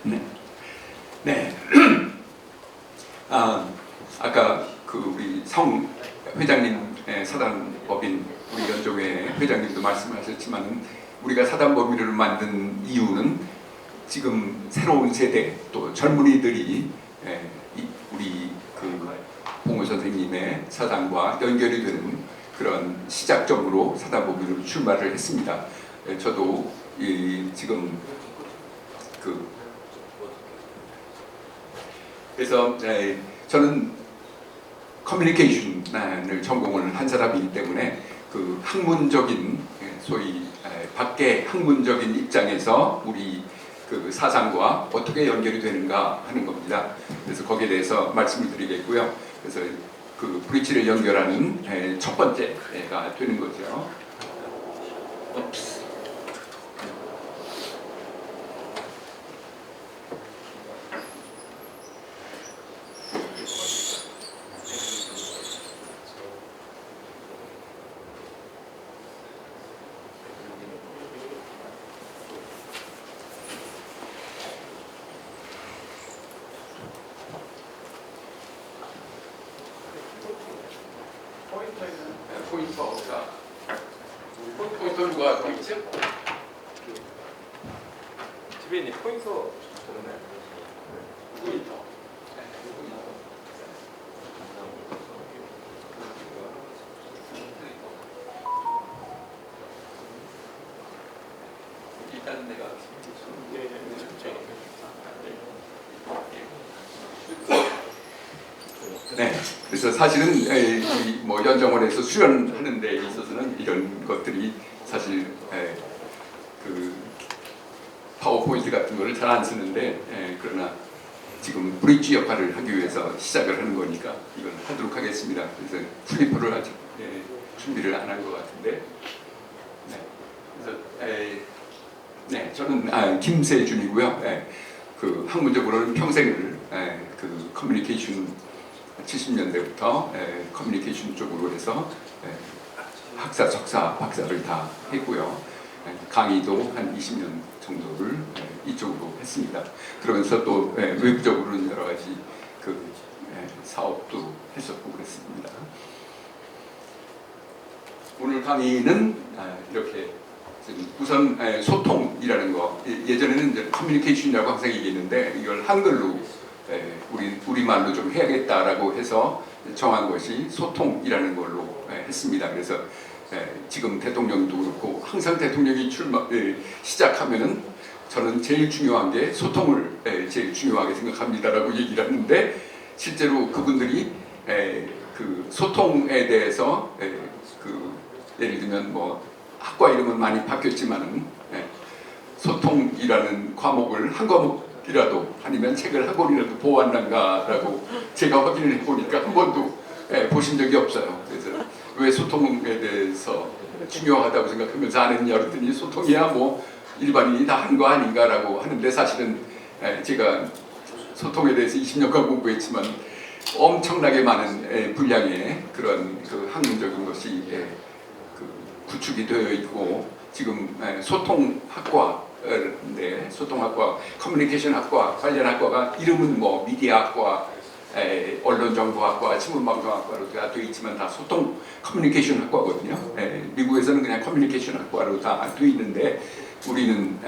네. 네. 아까 그 우리 성 회장님, 사단법인 우리 연조회 회장님도 말씀하셨지만 우리가 사단법인을 만든 이유는 지금 새로운 세대 또 젊은이들이 우리 그 봉호 선생님의 사상과 연결이 되는 그런 시작점으로 사단법인으로 출마를 했습니다. 저도 지금 그래서 저는 커뮤니케이션을 전공을 한 사람이기 때문에 그 학문적인 소위 밖에 학문적인 입장에서 우리 그 사상과 어떻게 연결이 되는가 하는 겁니다. 그래서 거기에 대해서 말씀을 드리겠고요. 그래서 그 브릿지를 연결하는 첫 번째가 되는 거죠. 포인터 누가 더 있죠? 집에 있는 포인터 포인터. 일단 내가 네, 그래서 사실은 뭐 연정원에서 수련하는 데 있어서는 이런 것들이 사실 그 파워포인트 같은 거를 잘 안 쓰는데 그러나 지금 브릿지 역할을 하기 위해서 시작을 하는 거니까 이걸 하도록 하겠습니다. 그래서 플리퍼를 아직 준비를 안 한 것 같은데 그래서 네, 저는 김세준이고요. 그 학문적으로는 평생을 그 커뮤니케이션 70년대부터 커뮤니케이션 쪽으로 해서 학사, 석사, 박사를 다 했고요. 강의도 한 20년 정도를 이쪽으로 했습니다. 그러면서 또 외부적으로는 여러 가지 그 사업도 했었고 그랬습니다. 오늘 강의는 이렇게 우선 소통이라는 거, 예전에는 이제 커뮤니케이션이라고 항상 얘기했는데 이걸 한글로 우리말로 좀 해야겠다라고 해서 정한 것이 소통이라는 걸로 했습니다. 그래서 지금 대통령도 그렇고 항상 대통령이 시작하면은 저는 제일 중요한 게 소통을 제일 중요하게 생각합니다라고 얘기를 하는데 실제로 그분들이 그 소통에 대해서 그 예를 들면 뭐 학과 이름은 많이 바뀌었지만은 소통이라는 과목을 한 과목이라도 아니면 책을 한 권이라도 보았는가라고 제가 확인을 해보니까 한 번도 보신 적이 없어요. 그래서 왜 소통에 대해서 중요하다고 생각하면서 안 했냐 그랬더니 소통이야 뭐 일반인이 다 하는 거 아닌가라고 하는데 사실은 제가 소통에 대해서 20년간 공부했지만 엄청나게 많은 분량의 그런 그 학문적인 것이 구축이 되어 있고 지금 소통학과인데 소통학과, 커뮤니케이션학과 관련 학과가 이름은 뭐 미디어학과, 언론정보학과, 신문방송학과로 다 되어 있지만 다 소통 커뮤니케이션 학과거든요. 미국에서는 그냥 커뮤니케이션 학과로 다 되어 있는데 우리는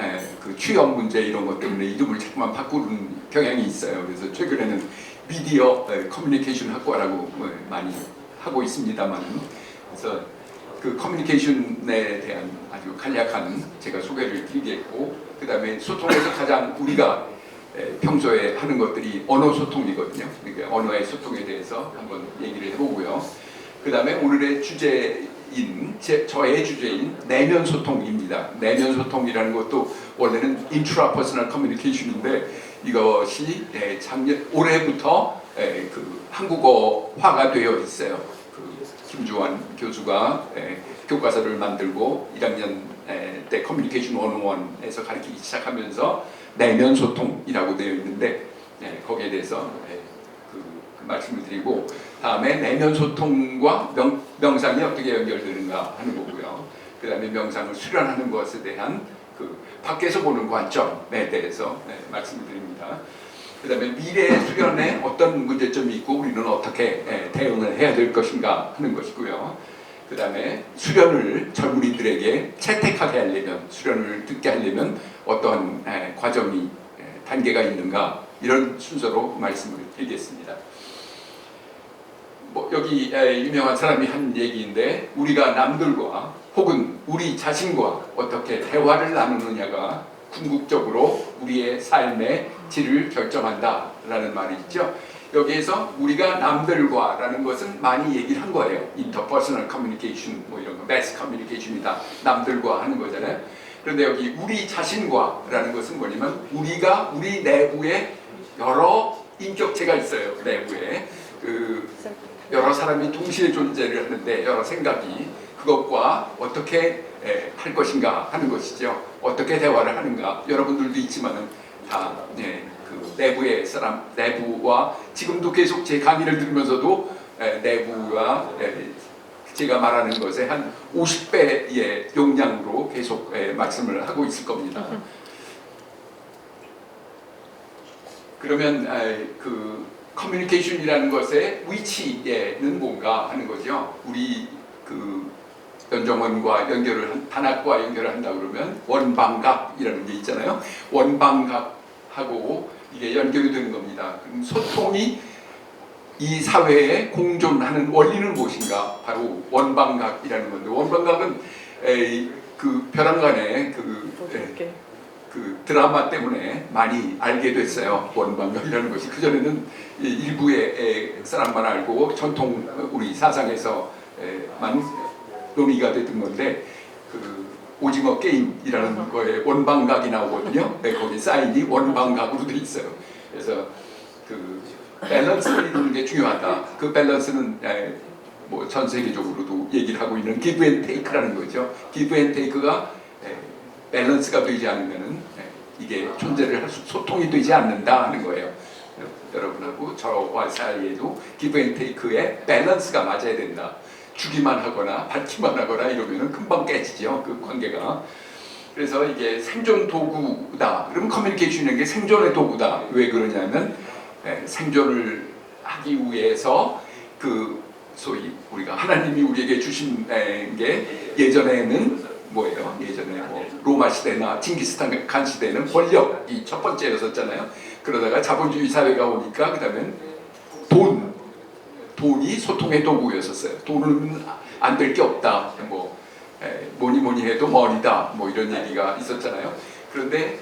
그 취업 문제 이런 것 때문에 이름을 자꾸만 바꾸는 경향이 있어요. 그래서 최근에는 미디어 커뮤니케이션 학과라고 많이 하고 있습니다만 그래서 그 커뮤니케이션에 대한 아주 간략한 제가 소개를 드리겠고 그 다음에 소통에서 가장 우리가 평소에 하는 것들이 언어 소통이거든요. 그러니까 언어의 소통에 대해서 한번 얘기를 해보고요. 그 다음에 오늘의 주제인 저의 주제인 내면 소통입니다. 내면 소통이라는 것도 원래는 intrapersonal communication인데 이것이 올해부터 그 한국어화가 되어 있어요. 김주환 교수가 교과서를 만들고 1학년 때 커뮤니케이션 101에서 가르치기 시작하면서 내면 소통이라고 되어 있는데 거기에 대해서 그 말씀을 드리고 다음에 내면 소통과 명상이 어떻게 연결되는가 하는 거고요. 그 다음에 명상을 수련하는 것에 대한 그 밖에서 보는 관점에 대해서 말씀을 드립니다. 그 다음에 미래 수련에 어떤 문제점이 있고 우리는 어떻게 대응을 해야 될 것인가 하는 것이고요. 그 다음에 수련을 젊은이들에게 채택하게 하려면, 수련을 듣게 하려면 어떠한 과정이 단계가 있는가, 이런 순서로 말씀을 드리겠습니다. 뭐 여기 유명한 사람이 한 얘기인데, 우리가 남들과 혹은 우리 자신과 어떻게 대화를 나누느냐가 궁극적으로 우리의 삶의 질을 결정한다라는 말이 있죠. 여기에서 우리가 남들과라는 것은 많이 얘기를 한 거예요. 인터퍼스널 커뮤니케이션, 뭐 이런 거, 매스 커뮤니케이션이다, 남들과 하는 거잖아요. 그런데 여기 우리 자신과라는 것은 뭐냐면, 우리가 우리 내부에 여러 인격체가 있어요. 내부에 여러 사람이 동시에 존재를 하는데, 여러 생각이, 그것과 어떻게 할 것인가 하는 것이죠. 어떻게 대화를 하는가. 여러분들도 있지만은 다 그 내부의 사람, 내부와, 지금도 계속 제 강의를 들으면서도 내부와 제가 말하는 것에 한 50배의 용량으로 계속 말씀을 하고 있을 겁니다. 그러면 그 커뮤니케이션이라는 것의 위치에는 뭔가 하는 거죠. 우리 그 연정원과 단학과 연결을 한다 그러면 원방각이라는 게 있잖아요. 원방각하고 이게 연결이 되는 겁니다. 그럼 소통이 이 사회에 공존하는 원리는 무엇인가? 바로 원방각이라는 건데, 원방각은 그 벼랑간의 그 드라마 때문에 많이 알게 됐어요. 원방각이라는 것이. 그전에는 일부의 사람만 알고 전통 우리 사상에서만 논의가 됐던 건데, 그 오징어 게임이라는 거에 원방각이 나오거든요. 거기 사인이 원방각으로 돼 있어요. 그래서 그 밸런스를 이루는 게 중요하다. 그 밸런스는 뭐 전 세계적으로도 얘기를 하고 있는 기브 앤 테이크라는 거죠. 기브 앤 테이크가 밸런스가 되지 않으면은 이게 존재를 할 수, 소통이 되지 않는다 하는 거예요. 여러분하고 저와 사이에도 기브 앤 테이크의 밸런스가 맞아야 된다. 주기만 하거나 받기만 하거나 이러면은 금방 깨지죠, 그 관계가. 그래서 이게 생존 도구다. 그럼 커뮤니케이션이라는 게 생존의 도구다. 왜 그러냐면 생존을 하기 위해서 그 소위 우리가 하나님이 우리에게 주신 게, 예전에는 뭐예요? 예전에 뭐 로마 시대나 징기스칸 칸 시대는 권력이 첫 번째였었잖아요. 그러다가 자본주의 사회가 오니까 그다음엔 돈이 소통의 도구였었어요. 돈은 안 될 게 없다. 뭐 뭐니 해도 머니다. 뭐 이런 얘기가 있었잖아요. 그런데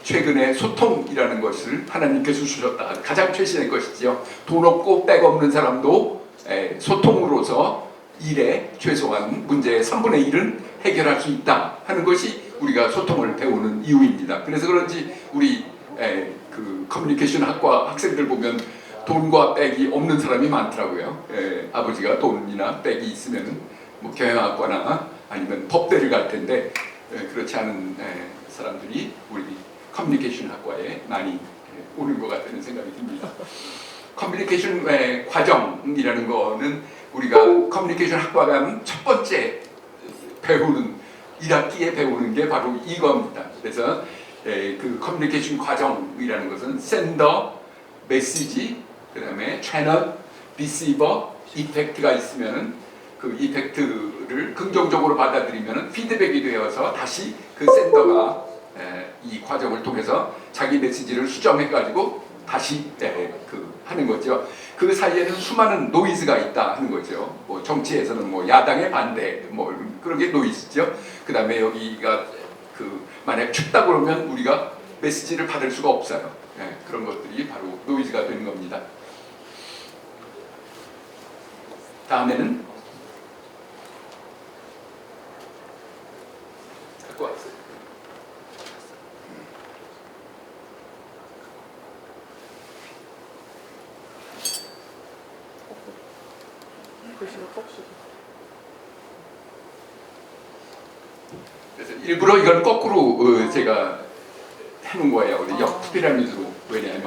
최근에 소통이라는 것을 하나님께서 주셨다. 가장 최신의 것이죠. 돈 없고 백 없는 사람도 소통으로서 일에 최소한 문제의 3분의 1은 해결할 수 있다 하는 것이 우리가 소통을 배우는 이유입니다. 그래서 그런지 우리 그 커뮤니케이션 학과 학생들 보면 돈과 백이 없는 사람이 많더라고요. 아버지가 돈이나 백이 있으면 뭐 경영학과나 아니면 법대를 갈 텐데, 그렇지 않은 사람들이 우리 커뮤니케이션 학과에 많이 오는 것 같다는 생각이 듭니다. 커뮤니케이션 과정이라는 거는 우리가 커뮤니케이션 학과 가면 첫 번째 배우는 1학기에 배우는 게 바로 이겁니다. 그래서 그 커뮤니케이션 과정이라는 것은 센더, 메시지, 그 다음에 채널, 리시버, 이펙트가 있으면은 그 이펙트를 긍정적으로 받아들이면은 피드백이 되어서 다시 그 센더가 이 과정을 통해서 자기 메시지를 수정해가지고 다시 그 하는 거죠. 그 사이에는 수많은 노이즈가 있다 하는 거죠. 뭐 정치에서는 뭐 야당의 반대 뭐 그런 게 노이즈죠. 그 다음에 여기가 그 만약 춥다 그러면 우리가 메시지를 받을 수가 없어요. 그런 것들이 바로 노이즈가 되는 겁니다. 다음에는 갖고 왔어요. 그래서 일부러 이걸 거꾸로 제가 해놓은 거예요. 우리 역피라미드로. 왜냐하면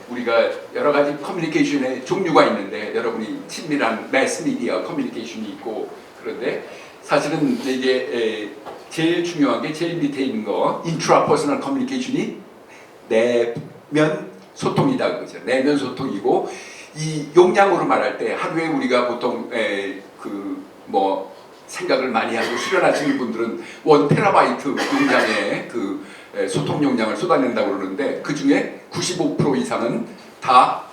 우리가 여러 가지 커뮤니케이션의 종류가 있는데, 여러분이 친밀한 매스미디어 커뮤니케이션이 있고, 그런데 사실은 이게 제일 중요한 게 제일 밑에 있는 거 intrapersonal communication이 내면 소통이다 그거죠. 내면 소통이고 이 용량으로 말할 때 하루에 우리가 보통 뭐 생각을 많이 하고 수련하시는 분들은 1테라바이트 용량의 소통 용량을 쏟아낸다고 그러는데 그 중에 95% 이상은 다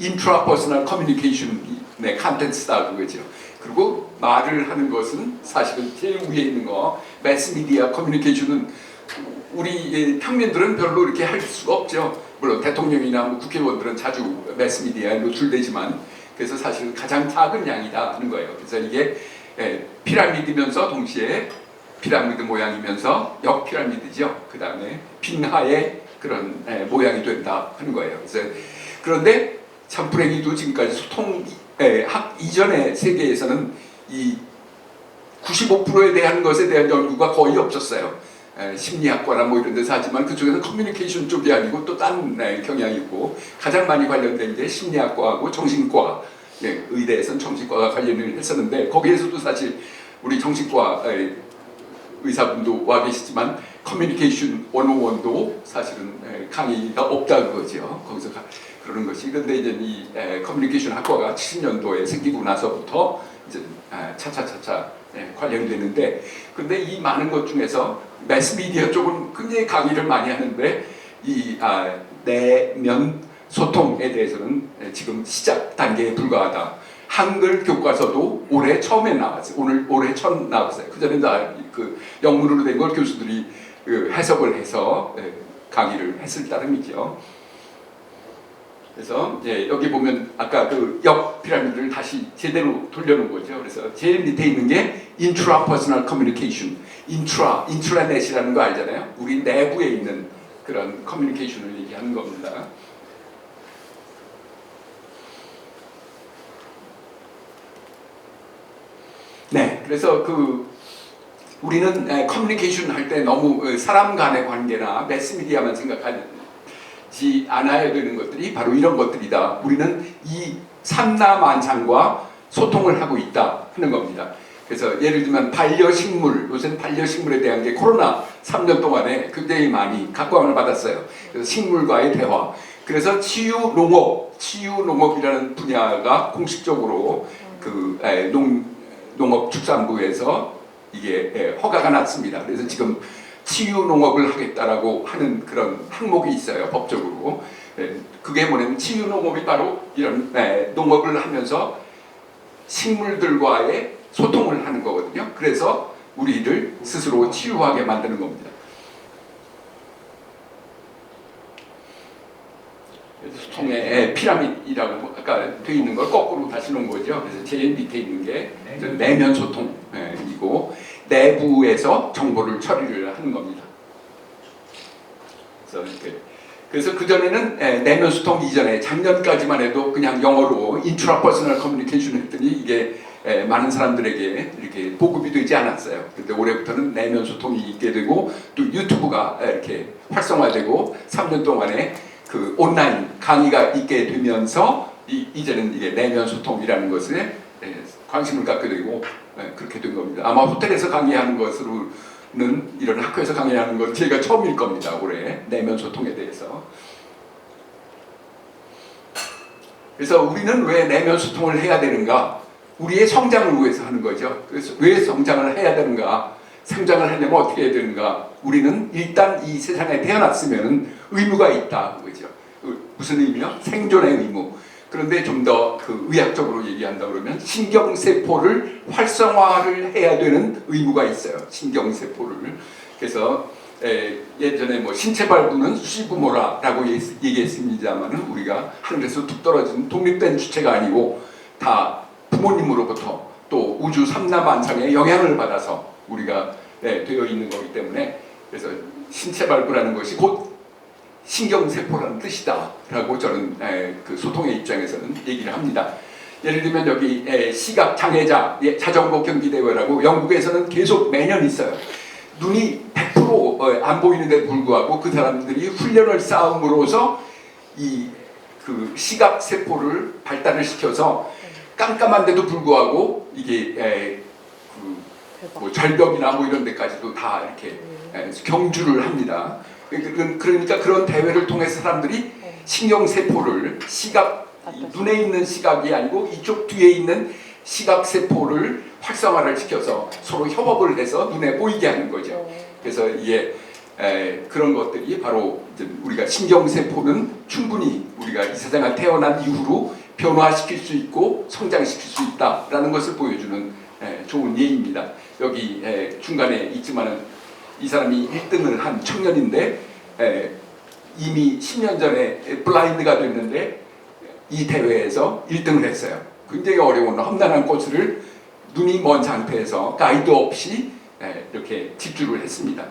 intrapersonal communication의 컨텐츠다 그거죠. 그리고 말을 하는 것은 사실은 제일 위에 있는 거 매스미디어 커뮤니케이션은 우리 평민들은 별로 이렇게 할 수가 없죠. 물론 대통령이나 뭐 국회의원들은 자주 매스미디어에 노출되지만 그래서 사실은 가장 작은 양이다 하는 거예요. 그래서 이게 피라미드면서 동시에 피라미드 모양이면서 역피라미드죠. 그 다음에 빙하의 그런 모양이 된다 하는 거예요. 그래서 그런데 참 불행히도 지금까지 소통학 이전의 세계에서는 이 95%에 대한 것에 대한 연구가 거의 없었어요. 심리학과나 뭐 이런 데서 하지만 그쪽에서 커뮤니케이션 쪽이 아니고 또 다른 경향이 있고 가장 많이 관련된 게 심리학과하고 정신과 의대에서는 정신과가 관련을 했었는데 거기에서도 사실 우리 정신과 의사분도 와 계시지만 커뮤니케이션 101도 사실은 강의가 없다 그거죠. 거기서 그러는 것이. 그런데 이제 이 커뮤니케이션 학과가 70년도에 생기고 나서부터 이제 차차차차 관련되는데, 근데 이 많은 것 중에서 매스미디어 쪽은 굉장히 강의를 많이 하는데 이 내면 소통에 대해서는 지금 시작 단계에 불과하다. 한글 교과서도 올해 처음에 나왔어요. 올해 처음 나왔어요. 그 전에 다 그 영문으로 된 걸 교수들이 해석을 해서 강의를 했을 따름이죠. 그래서 여기 보면 아까 그 역 피라미드를 다시 제대로 돌려놓은 거죠. 그래서 제일 밑에 있는 게 intrapersonal communication, intra넷이라는 거 알잖아요. 우리 내부에 있는 그런 커뮤니케이션을 얘기하는 겁니다. 네, 그래서 우리는 커뮤니케이션 할 때 너무 사람 간의 관계나 매스미디어만 생각하지 않아야 되는 것들이 바로 이런 것들이다. 우리는 이 삼라만상과 소통을 하고 있다 하는 겁니다. 그래서 예를 들면 반려식물, 요새는 반려식물에 대한 게 코로나 3년 동안에 굉장히 많이 각광을 받았어요. 그래서 식물과의 대화. 그래서 치유농업이라는 분야가 공식적으로 농업축산부에서 이게 허가가 났습니다. 그래서 지금 치유농업을 하겠다라고 하는 그런 항목이 있어요, 법적으로. 그게 뭐냐면 치유농업이 바로 이런 농업을 하면서 식물들과의 소통을 하는 거거든요. 그래서 우리를 스스로 치유하게 만드는 겁니다. 소통의 피라미드라고 아까 되어 있는 걸 거꾸로 다시 놓은 거죠. 그래서 제일 밑에 있는 게 내면 소통이고 내부에서 정보를 처리를 하는 겁니다. 그래서 그전에는 내면 소통 이전에 작년까지만 해도 그냥 영어로 intrapersonal communication 했더니 이게 많은 사람들에게 이렇게 보급이 되지 않았어요. 그런데 올해부터는 내면 소통이 있게 되고 또 유튜브가 이렇게 활성화되고 3년 동안에 그 온라인 강의가 있게 되면서 이제는 이게 내면 소통이라는 것에 관심을 갖게 되고 그렇게 된 겁니다. 아마 호텔에서 강의하는 것으로는 이런 학교에서 강의하는 건 제가 처음일 겁니다. 올해 내면 소통에 대해서. 그래서 우리는 왜 내면 소통을 해야 되는가? 우리의 성장을 위해서 하는 거죠. 그래서 왜 성장을 해야 되는가? 성장을 하려면 어떻게 해야 되는가? 우리는 일단 이 세상에 태어났으면 의무가 있다. 그죠? 무슨 의미요? 생존의 의무. 그런데 좀 더 의학적으로 얘기한다 그러면 신경세포를 활성화를 해야 되는 의무가 있어요. 신경세포를. 그래서 예전에 뭐 신체발부는 수시부모라라고 얘기했습니다만은 우리가 하늘에서 툭 떨어진 독립된 주체가 아니고 다 부모님으로부터 또 우주 삼라만상의 영향을 받아서 우리가 되어 있는 거기 때문에 그래서 신체발부라는 것이 곧 신경세포라는 뜻이다 라고 저는 그 소통의 입장에서는 얘기를 합니다. 예를 들면 여기 시각장애자 자전거 경기대회라고 영국에서는 계속 매년 있어요. 눈이 100% 안 보이는데 불구하고 그 사람들이 훈련을 쌓음으로써 그 시각세포를 발달을 시켜서 깜깜한데도 불구하고 이게 뭐 절벽이나 뭐 이런 데까지도 다 이렇게 경주를 합니다. 그러니까 그런 대회를 통해서 사람들이 신경세포를 눈에 있는 시각이 아니고 이쪽 뒤에 있는 시각세포를 활성화를 시켜서 서로 협업을 해서 눈에 보이게 하는 거죠. 그래서 이게 그런 것들이 바로 우리가 신경세포는 충분히 우리가 이 세상에 태어난 이후로 변화시킬 수 있고 성장시킬 수 있다라는 것을 보여주는 좋은 예입니다. 여기 중간에 있지만은 이 사람이 1등을 한 청년인데 이미 10년 전에 블라인드가 됐는데 이 대회에서 1등을 했어요. 굉장히 어려운 험난한 코스를 눈이 먼 상태에서 가이드 없이 이렇게 직주를 했습니다.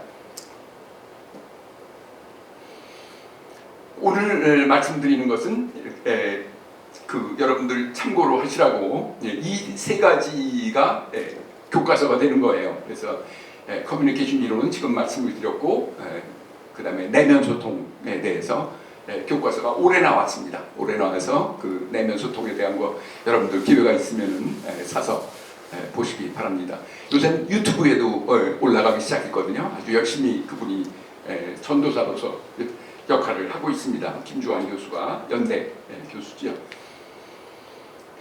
오늘 말씀드리는 것은 여러분들 참고로 하시라고 이 세 가지가 교과서가 되는 거예요. 그래서 커뮤니케이션 이론은 지금 말씀을 드렸고 그 다음에 내면 소통에 대해서 교과서가 올해 나왔습니다. 올해 나와서 그 내면 소통에 대한 거 여러분들 기회가 있으면 사서 보시기 바랍니다. 요새 유튜브에도 올라가기 시작했거든요. 아주 열심히 그분이 전도사로서 역할을 하고 있습니다. 김주환 교수가 연대 교수죠.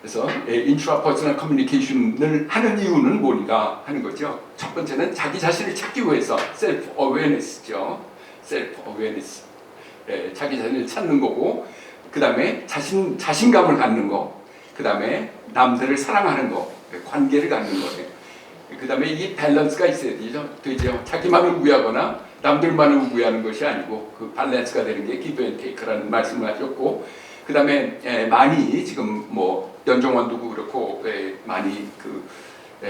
그래서 인트라퍼스널 커뮤니케이션을 하는 이유는 뭔가 하는 거죠. 첫 번째는 자기 자신을 찾기 위해서 셀프 어웨어니스죠. 셀프 어웨어니스. 자기 자신을 찾는 거고, 그 다음에 자신감을 갖는 거, 그 다음에 남들을 사랑하는 거, 관계를 갖는 거예요. 그 다음에 이 밸런스가 있어야 되죠. 자기만을 위하거나 남들만을 위하는 것이 아니고 그 밸런스가 되는 게 기브 앤 테이크라는 말씀을 하셨고, 그 다음에 많이 지금 뭐 연정원도 그렇고 많이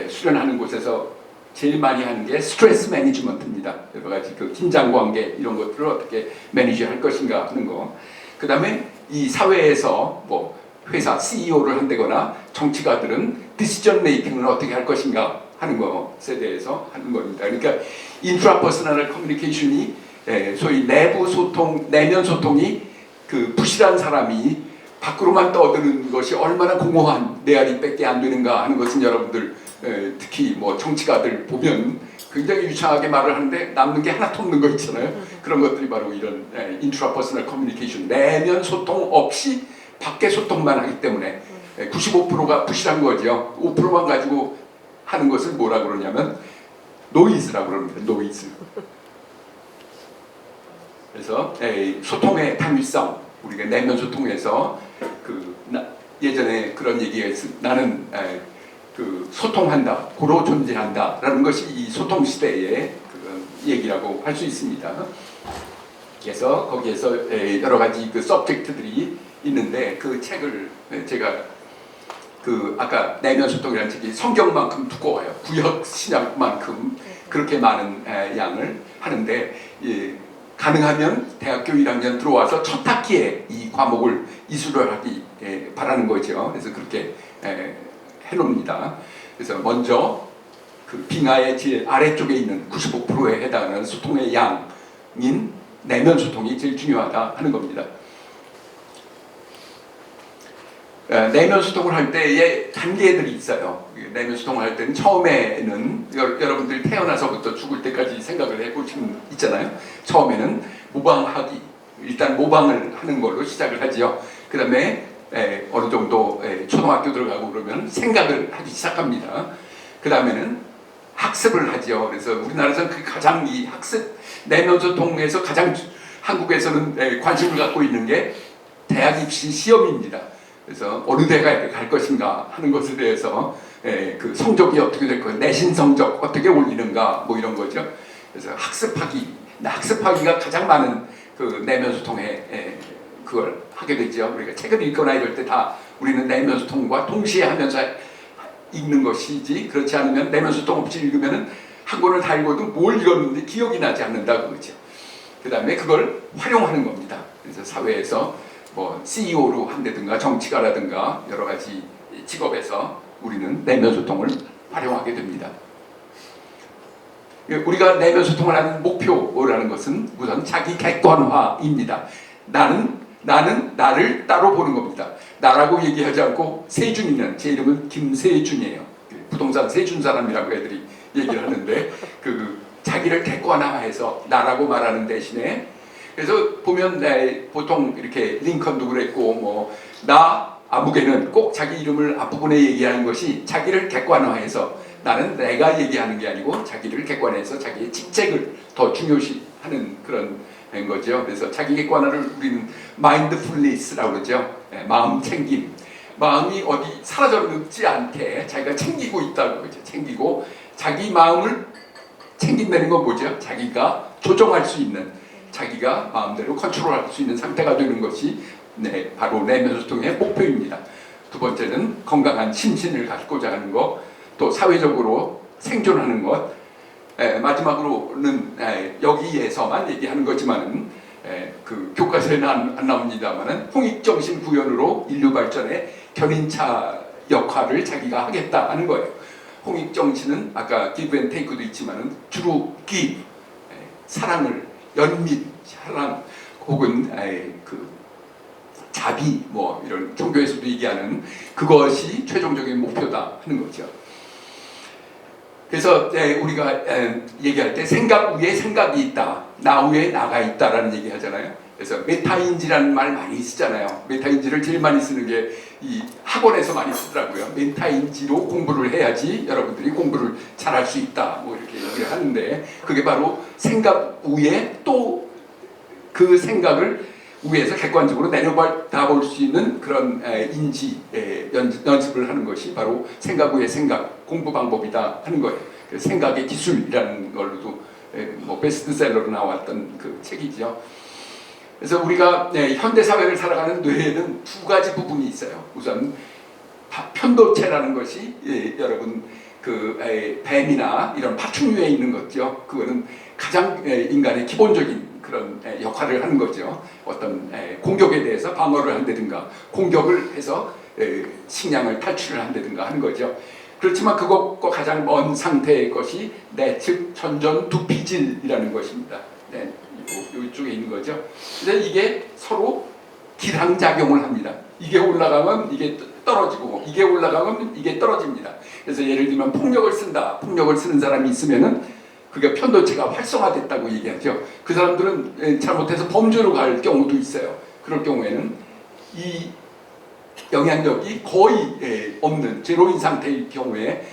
수련하는 곳에서 제일 많이 하는 게 스트레스 매니지먼트입니다. 여러 가지 그 긴장 관계 이런 것들을 어떻게 매니지할 것인가 하는 거. 그 다음에 이 사회에서 뭐 회사 CEO를 한다거나 정치가들은 디시전 메이킹을 어떻게 할 것인가 하는 것에 대해서 하는 겁니다. 그러니까 인트라퍼스널 커뮤니케이션이 소위 내부 소통, 내면 소통이 그 부실한 사람이 밖으로만 떠드는 것이 얼마나 공허한 내알이밖에 안 되는가 하는 것은 여러분들 특히 뭐 정치가들 보면 굉장히 유창하게 말을 하는데 남는 게 하나도 없는 거 있잖아요. 그런 것들이 바로 이런 인트라퍼스널 커뮤니케이션, 내면 소통 없이 밖에 소통만 하기 때문에 95%가 부실한 거죠. 5%만 가지고 하는 것을 뭐라 그러냐면 노이즈라고 그럽니다. 노이즈. 그래서 소통의 당위성, 우리가 내면 소통에서 예전에 그런 얘기가 있어요. 나는 소통한다, 고로 존재한다라는 것이 이 소통 시대의 그런 얘기라고 할 수 있습니다. 그래서 거기에서 여러 가지 그 서브젝트들이 있는데 그 책을 제가 아까 내면 소통이라는 책이 성경만큼 두꺼워요. 구약 신약만큼 그렇게 많은 양을 하는데 가능하면 대학교 1학년 들어와서 첫 학기에 이 과목을 이수를 하기 바라는 거죠. 그래서 그렇게 해놓습니다. 그래서 먼저 그 빙하의 제일 아래쪽에 있는 95%에 해당하는 소통의 양인 내면 소통이 제일 중요하다 하는 겁니다. 내면 소통을 할 때의 단계들이 있어요. 내면 소통을 할 때는 처음에는 여러분들이 태어나서부터 죽을 때까지 생각을 해보시면 있잖아요. 처음에는 모방하기, 일단 모방을 하는 걸로 시작을 하지요. 그 다음에 어느 정도 초등학교 들어가고 그러면 생각을 하기 시작합니다. 그 다음에는 학습을 하지요. 그래서 우리나라에서는 가장 이 학습, 내면 소통에서 가장 한국에서는 관심을 갖고 있는 게 대학 입시 시험입니다. 그래서 어느 대학에 갈 것인가 하는 것에 대해서 그 성적이 어떻게 될 거예요, 내신 성적 어떻게 올리는가 뭐 이런 거죠. 그래서 학습하기가 가장 많은 그 내면 소통에 그걸 하게 되죠. 우리가 책을 읽거나 이럴 때 다 우리는 내면 소통과 동시에 하면서 읽는 것이지, 그렇지 않으면 내면 소통 없이 읽으면은 한 권을 다 읽어도 뭘 읽었는데 기억이 나지 않는다고 그러죠. 그 다음에 그걸 활용하는 겁니다. 그래서 사회에서 뭐 CEO로 한다든가 정치가라든가 여러 가지 직업에서 우리는 내면 소통을 활용하게 됩니다. 우리가 내면 소통을 하는 목표라는 것은 우선 자기 객관화입니다. 나는 나를 따로 보는 겁니다. 나라고 얘기하지 않고 세준이는, 제 이름은 김세준이에요. 부동산 세준 사람이라고 애들이 얘기를 하는데 그 자기를 객관화해서 나라고 말하는 대신에 그래서 보면 보통 이렇게 링컨도 그랬고 뭐 나 아무개는 꼭 자기 이름을 앞부분에 얘기하는 것이 자기를 객관화해서 나는 내가 얘기하는 게 아니고 자기를 객관해서 자기의 직책을 더 중요시하는 그런 거죠. 그래서 자기 객관화를 우리는 마인드풀니스라고 그러죠. 마음 챙김. 마음이 어디 사라져 늙지 않게 자기가 챙기고 있다고 그러죠. 챙기고 자기 마음을 챙긴다는 건 뭐죠? 자기가 조정할 수 있는 자기가 마음대로 컨트롤할 수 있는 상태가 되는 것이 바로 내면 소통의 목표입니다. 두 번째는 건강한 심신을 갖고자 하는 것, 또 사회적으로 생존하는 것, 마지막으로는 여기에서만 얘기하는 거지만은 그 교과서에는 안 나옵니다만은 홍익정신 구현으로 인류 발전의 견인차 역할을 자기가 하겠다 하는 거예요. 홍익정신은 아까 give and take도 있지만은 주로 give, 사랑을 연민, 사랑 혹은 그 자비 뭐 이런 종교에서도 얘기하는 그것이 최종적인 목표다 하는 거죠. 그래서 우리가 얘기할 때 생각 위에 생각이 있다, 나 위에 나가 있다라는 얘기 하잖아요. 그래서 메타인지라는 말 많이 쓰잖아요. 메타인지를 제일 많이 쓰는 게 이 학원에서 많이 쓰더라고요. 메타인지로 공부를 해야지 여러분들이 공부를 잘할 수 있다 뭐 이렇게 얘기를 하는데 그게 바로 생각 위에 또 그 생각을 위에서 객관적으로 내려다 볼 수 있는 그런 인지 연습을 하는 것이 바로 생각 위에 생각 공부 방법이다 하는 거예요. 그래서 생각의 기술이라는 걸로도 뭐 베스트셀러로 나왔던 그 책이죠. 그래서 우리가 현대 사회를 살아가는 뇌에는 두 가지 부분이 있어요. 우선 편도체라는 것이 여러분 그 뱀이나 이런 파충류에 있는 거죠. 그거는 가장 인간의 기본적인 그런 역할을 하는 거죠. 어떤 공격에 대해서 방어를 한다든가 공격을 해서 식량을 탈출을 한다든가 하는 거죠. 그렇지만 그것과 가장 먼 상태의 것이 내측 전전 두피질이라는 것입니다. 이쪽에 있는 거죠. 근데 이게 서로 기량작용을 합니다. 이게 올라가면 이게 떨어지고 이게 올라가면 이게 떨어집니다. 그래서 예를 들면 폭력을 쓴다. 폭력을 쓰는 사람이 있으면은 그게 편도체가 활성화됐다고 얘기하죠. 그 사람들은 잘못해서 범죄로 갈 경우도 있어요. 그럴 경우에는 이 영향력이 거의 없는 제로인 상태일 경우에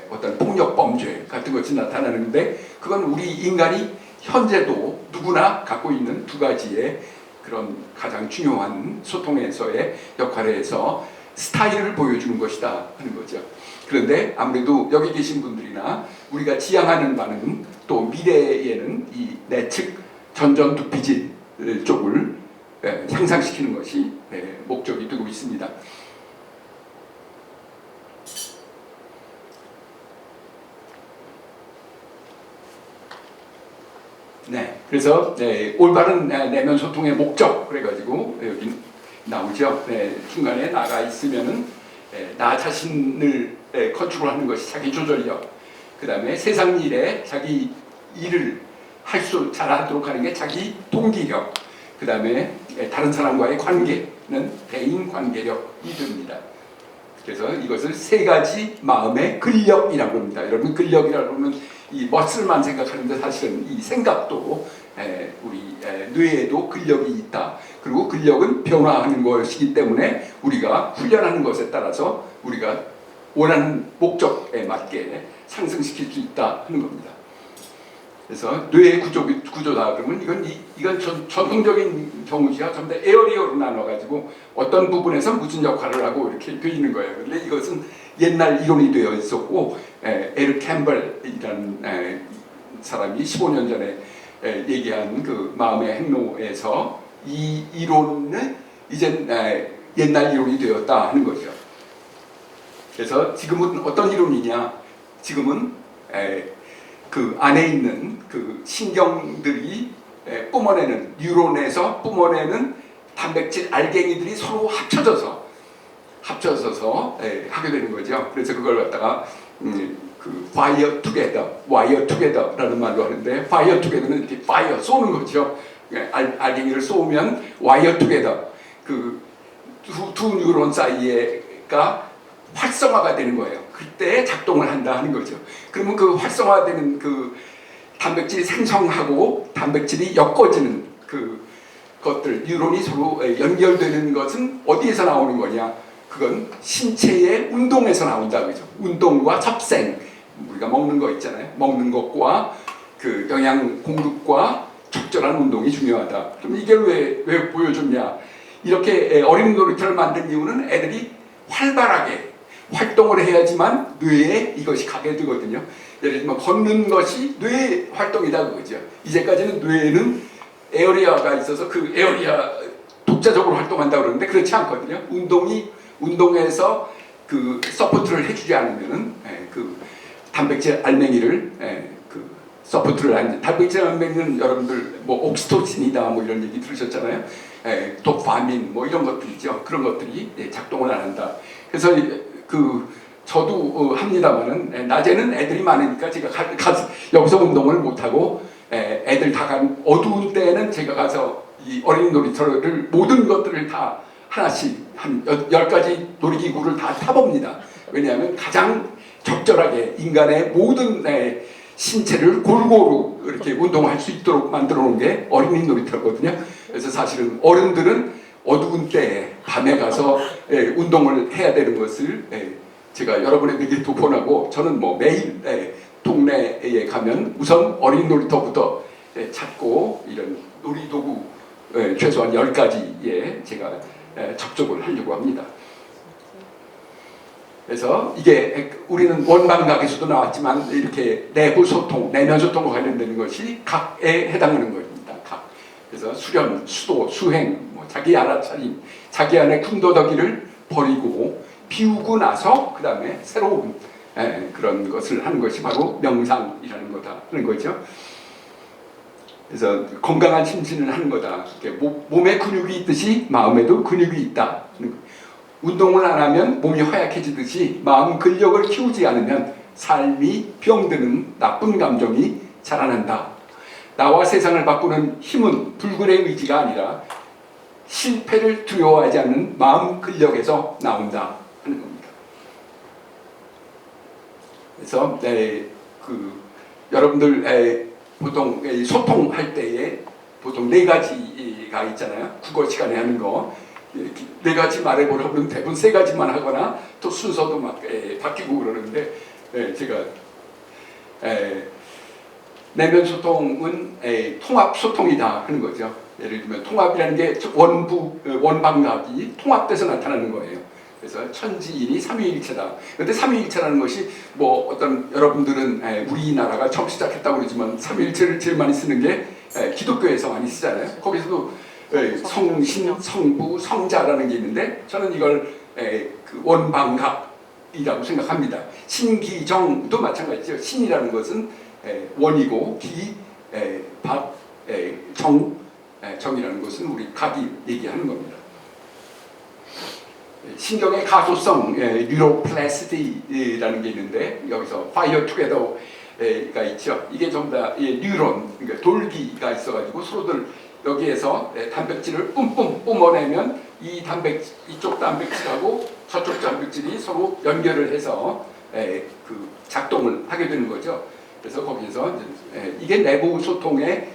어떤 폭력 범죄 같은 것이 나타나는데 그건 우리 인간이 현재도 누구나 갖고 있는 두 가지의 그런 가장 중요한 소통에서의 역할에서 스타일을 보여주는 것이다 하는 거죠. 그런데 아무래도 여기 계신 분들이나 우리가 지향하는 바는 또 미래에는 이 내측 전전 두피질 쪽을 향상시키는 것이 목적이 되고 있습니다. 그래서 올바른 내면 소통의 목적 그래가지고 여기 나오죠. 중간에 나가 있으면은 나 자신을 컨트롤하는 것이 자기 조절력. 그 다음에 세상 일에 자기 일을 잘하도록 하는 게 자기 동기력. 그 다음에 다른 사람과의 관계는 대인 관계력이 됩니다. 그래서 이것을 세 가지 마음의 근력이라고 합니다. 여러분 근력이라고 하면 이 머슬만 생각하는데 사실은 이 생각도 우리 뇌에도 근력이 있다. 그리고 근력은 변화하는 것이기 때문에 우리가 훈련하는 것에 따라서 우리가 원하는 목적에 맞게 상승시킬 수 있다 하는 겁니다. 그래서 뇌의 구조다 그러면 이건 전통적인 경우지가 전부 다 에어리어로 나눠가지고 어떤 부분에서 무슨 역할을 하고 이렇게 돼 있는 거예요. 그런데 이것은 옛날 이론이 되어 있었고 에르 캠벌이라는 사람이 15년 전에 얘기한 그 마음의 행로에서 이 이론은 이제 옛날 이론이 되었다 하는 거죠. 그래서 지금은 어떤 이론이냐? 지금은 그 안에 있는 그 신경들이 뿜어내는 뉴런에서 뿜어내는 단백질 알갱이들이 서로 합쳐져서 하게 되는 거죠. 그래서 그걸 갖다가 그 fire together, wire together라는 말로 하는데 fire together는 이렇게 fire 쏘는 거죠. 알갱이를 쏘면 wire together 그 두 뉴런 사이에가 활성화가 되는 거예요. 그때 작동을 한다 하는 거죠. 그러면 그 활성화되는 그 단백질이 생성하고 단백질이 엮어지는 그 것들, 뉴런이 서로 연결되는 것은 어디에서 나오는 거냐? 그건 신체의 운동에서 나온다, 그죠? 운동과 섭생, 우리가 먹는 거 있잖아요. 먹는 것과 그 영양 공급과 적절한 운동이 중요하다. 그럼 이걸 왜 보여줬냐? 이렇게 어린 놀이터를 만든 이유는 애들이 활발하게 활동을 해야지만 뇌에 이것이 가게 되거든요. 예를 들면 걷는 것이 뇌 활동이다 그거죠. 이제까지는 뇌에는 에어리아가 있어서 그 에어리아 독자적으로 활동한다 그러는데 그렇지 않거든요. 운동에서 그 서포트를 해주지 않으면은 그 단백질 알맹이를 그 서포트를 안 단백질 알맹이는 여러분들 뭐 옥시토신이다 뭐 이런 얘기 들으셨잖아요. 도파민 뭐 이런 것들이죠. 그런 것들이 작동을 안 한다. 그래서 그 저도 합니다만은 낮에는 애들이 많으니까 제가 가서 여기서 운동을 못 하고 애들 다 간 어두운 때에는 제가 가서 이 어린이 놀이터를 모든 것들을 다 하나씩 한 10가지 놀이기구를 다 타봅니다. 왜냐하면 가장 적절하게 인간의 모든 신체를 골고루 이렇게 운동할 수 있도록 만들어 놓은 게 어린이 놀이터거든요. 그래서 사실은 어른들은 어두운 때에 밤에 가서 운동을 해야 되는 것을 제가 여러분에게 도포하고 저는 뭐 매일 동네에 가면 우선 어린이 놀이터부터 찾고 이런 놀이도구 최소한 10가지에 제가 접촉을 하려고 합니다. 그래서 이게 우리는 원방각에서도 나왔지만 이렇게 내부 소통, 내면 소통과 관련되는 것이 각에 해당하는 것입니다. 각. 그래서 수련, 수도, 수행, 뭐 자기 알아차림, 자기 안의 군더더기를 버리고 비우고 나서 그 다음에 새로운 그런 것을 하는 것이 바로 명상이라는 거다 하는 거죠. 그래서 건강한 심신을 하는 거다. 몸에 근육이 있듯이 마음에도 근육이 있다. 운동을 안 하면 몸이 허약해지듯이 마음 근력을 키우지 않으면 삶이 병드는 나쁜 감정이 자라난다. 나와 세상을 바꾸는 힘은 불굴의 의지가 아니라 실패를 두려워하지 않는 마음 근력에서 나온다 하는 겁니다. 그래서 여러분들 보통 소통할 때에 보통 4가지가 있잖아요. 국어 시간에 하는 거. 4가지 말해보라 그러면 대부분 3가지만 하거나 또 순서도 막 바뀌고 그러는데 제가 내면 소통은 통합 소통이다 하는 거죠. 예를 들면 통합이라는 게 원방각이 통합돼서 나타나는 거예요. 그래서 천지인이 삼위일체다. 그런데 삼위일체라는 것이 뭐 어떤 여러분들은 우리나라가 처음 시작했다고 그러지만 삼위일체를 제일 많이 쓰는 게 기독교에서 많이 쓰잖아요. 거기서도 성신, 성부, 성자라는 게 있는데 저는 이걸 그 원방각이라고 생각합니다. 신기정도 마찬가지죠. 신이라는 것은 원이고 정이라는 것은 우리 각이 얘기하는 겁니다. 신경의 가소성, 뉴로플라스티라는 게 있는데 여기서 fire together가 있죠. 이게 전부 다 뉴런, 그러니까 돌기가 있어가지고 서로들 여기에서 단백질을 뿜뿜 뿜어내면 이쪽 단백질하고 저쪽 단백질이 서로 연결을 해서 그 작동을 하게 되는 거죠. 그래서 거기서 이게 내부 소통의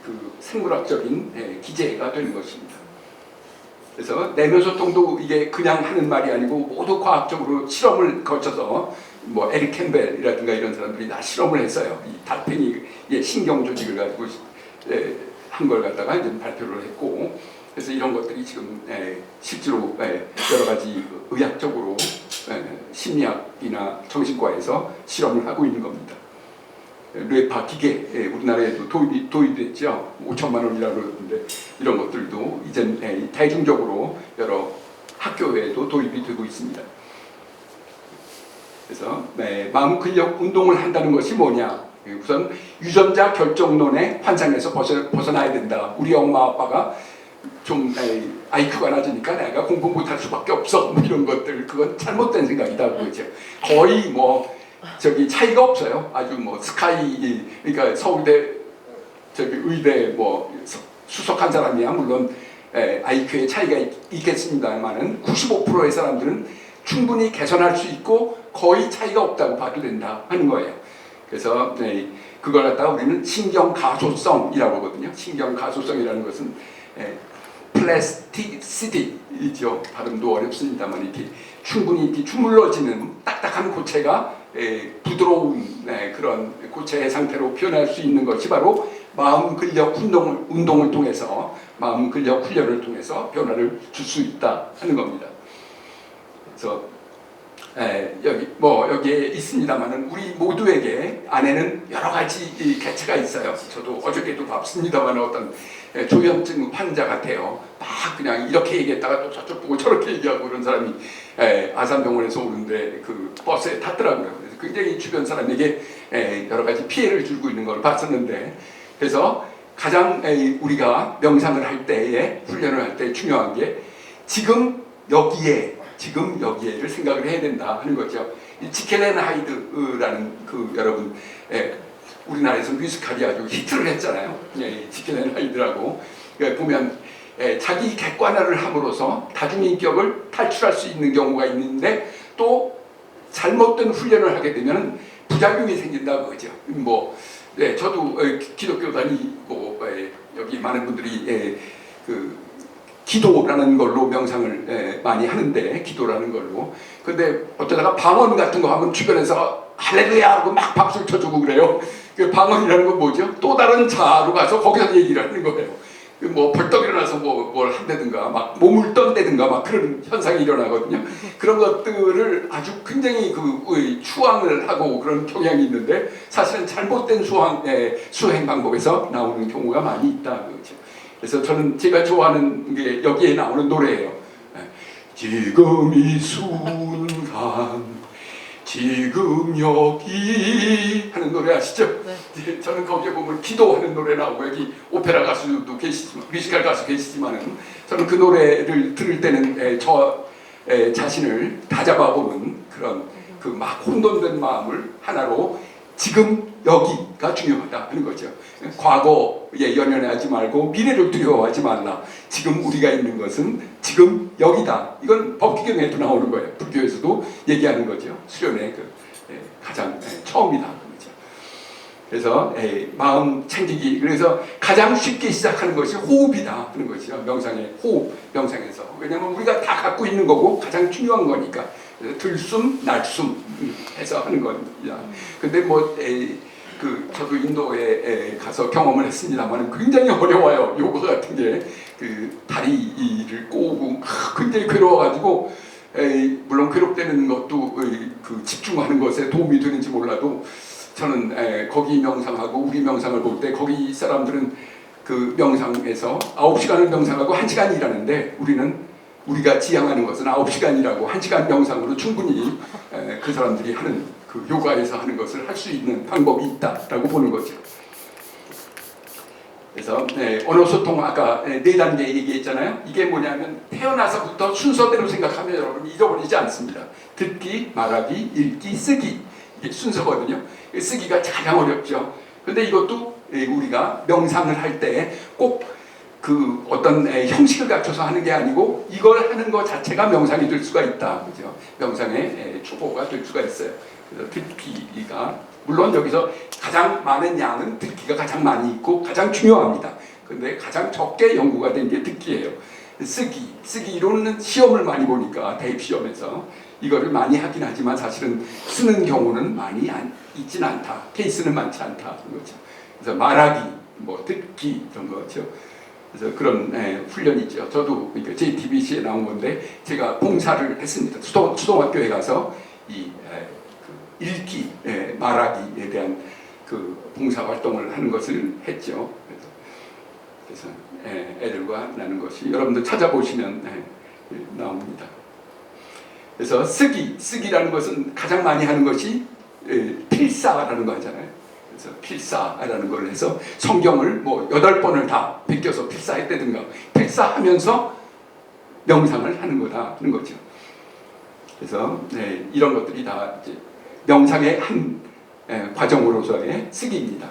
그 생물학적인 기제가 되는 것입니다. 그래서 내면 소통도 이게 그냥 하는 말이 아니고 모두 과학적으로 실험을 거쳐서 뭐 에릭 캠벨이라든가 이런 사람들이 다 실험을 했어요. 이 달팽이의 신경 조직을 가지고 한 걸 갖다가 이제 발표를 했고, 그래서 이런 것들이 지금 실제로 여러 가지 의학적으로 심리학이나 정신과에서 실험을 하고 있는 겁니다. 뇌파 기계 우리나라에도 도입이 됐죠. 5천만 원이라고 그러는데 이런 것들도 이제 대중적으로 여러 학교에도 도입이 되고 있습니다. 그래서 마음 근력 운동을 한다는 것이 뭐냐? 우선 유전자 결정론의 환상에서 벗어나야 된다. 우리 엄마 아빠가 좀 IQ가 낮으니까 내가 공부 못할 수밖에 없어. 뭐 이런 것들 그건 잘못된 생각이다 그거죠. 거의 뭐 저기 차이가 없어요. 아주 뭐 스카이 그러니까 서울대 저기 의대 뭐 수석한 사람이야 물론 IQ의 차이가 있겠습니다만은 95%의 사람들은 충분히 개선할 수 있고 거의 차이가 없다고 봐도 된다 하는 거예요. 그래서 그걸 갖다가 우리는 신경가소성이라고 하거든요. 신경가소성이라는 것은 플라스티시티죠. 발음도 어렵습니다만 이렇게 충분히 이렇게 주물러지는 딱딱한 고체가 부드러운 그런 고체의 상태로 변할 수 있는 것이 바로 마음 근력 운동을 통해서 마음 근력 훈련을 통해서 변화를 줄 수 있다 하는 겁니다. 그래서 여기에 있습니다만은 우리 모두에게 안에는 여러 가지 개체가 있어요. 저도 어저께도 봤습니다만 어떤 조현증 환자 같아요. 막 그냥 이렇게 얘기했다가 또 저쪽 보고 저렇게 얘기하고 그런 사람이 아산병원에서 오는데 그 버스에 탔더라고요. 그래서 굉장히 주변 사람에게 여러 가지 피해를 주고 있는 걸 봤었는데, 그래서 가장 우리가 명상을 할 때에 훈련을 할 때 중요한 게 지금 여기에를 생각을 해야 된다 하는 거죠. 이 지켈 앤 하이드라는 그 여러분 우리나라에서 뮤지컬이 아주 히트를 했잖아요. 지켈 앤 하이드라고 보면 자기 객관화를 함으로써 다중인격을 탈출할 수 있는 경우가 있는데 또 잘못된 훈련을 하게 되면 부작용이 생긴다 그거죠. 저도 기독교 다니고 여기 많은 분들이 그 기도라는 걸로 명상을 많이 하는데, 기도라는 걸로. 근데 어쩌다가 방언 같은 거 하면 주변에서 할렐루야 하고 막 박수를 쳐주고 그래요. 그 방언이라는 건 뭐죠? 또 다른 자아로 가서 거기서 얘기를 하는 거예요. 벌떡 일어나서 뭘 한다든가 막 몸을 떤다든가 막 그런 현상이 일어나거든요. 그런 것들을 아주 굉장히 추앙을 하고 그런 경향이 있는데 사실은 잘못된 수행 방법에서 나오는 경우가 많이 있다 그렇죠. 그래서 저는 제가 좋아하는 게 여기에 나오는 노래예요. 지금 이 순간 지금 여기 하는 노래 아시죠? 네. 저는 거기에 보면 기도하는 노래 나오고 여기 오페라 가수도 계시지만 뮤지컬 가수 계시지만은 저는 그 노래를 들을 때는 저 자신을 다잡아보는 그런 그 막 혼돈된 마음을 하나로 지금 여기가 중요하다 하는 거죠. 과거에 연연하지 말고 미래를 두려워하지 말라. 지금 우리가 있는 것은 지금 여기다. 이건 법기경에도 나오는 거예요. 불교에서도 얘기하는 거죠. 수련의 가장 처음이다. 그렇죠. 그래서 마음 챙기기. 그래서 가장 쉽게 시작하는 것이 호흡이다 하는 것이죠. 명상의 호흡, 명상에서. 왜냐하면 우리가 다 갖고 있는 거고 가장 중요한 거니까. 들숨, 날숨 해서 하는 겁니다. 근데 저도 인도에 가서 경험을 했습니다만 굉장히 어려워요. 요가 같은 게 다리를 꼬고 굉장히 괴로워가지고 물론 괴롭다는 것도 집중하는 것에 도움이 되는지 몰라도 저는 거기 명상하고 우리 명상을 볼 때 거기 사람들은 그 명상에서 9시간을 명상하고 1시간 일하는데 우리가 지향하는 것은 9시간이라고 1시간 명상으로 충분히 그 사람들이 하는 그 요가에서 하는 것을 할 수 있는 방법이 있다라고 보는 거죠. 그래서 언어 소통 아까 4단계 얘기했잖아요. 이게 뭐냐면 태어나서부터 순서대로 생각하면 여러분 잊어버리지 않습니다. 듣기, 말하기, 읽기, 쓰기 이게 순서거든요. 쓰기가 가장 어렵죠. 근데 이것도 우리가 명상을 할 때 꼭 어떤 형식을 갖춰서 하는 게 아니고 이걸 하는 것 자체가 명상이 될 수가 있다. 그죠? 명상의 초보가 될 수가 있어요. 그래서 듣기가 물론 여기서 가장 많은 양은 듣기가 가장 많이 있고 가장 중요합니다. 근데 가장 적게 연구가 된 게 듣기예요. 쓰기 이론은 시험을 많이 보니까 대입 시험에서 이거를 많이 하긴 하지만 사실은 쓰는 경우는 많이 있진 않다. 케이스는 많지 않다. 그렇죠. 그래서 말하기, 듣기 이런 거죠. 그래서 그런 훈련이죠. 저도 JTBC에 나온 건데 제가 봉사를 했습니다. 초등학교에 가서 읽기, 말하기에 대한 봉사 활동을 하는 것을 했죠. 그래서 애들과 나눈 것이 여러분들 찾아보시면 나옵니다. 그래서 쓰기라는 것은 가장 많이 하는 것이 필사라는 거 하잖아요. 그래서 필사라는 걸 해서 성경을 8번을 다 베껴서 필사했다든가 필사하면서 명상을 하는 거다 하는 거죠. 그래서 이런 것들이 다 이제 명상의 한 과정으로서의 쓰기입니다.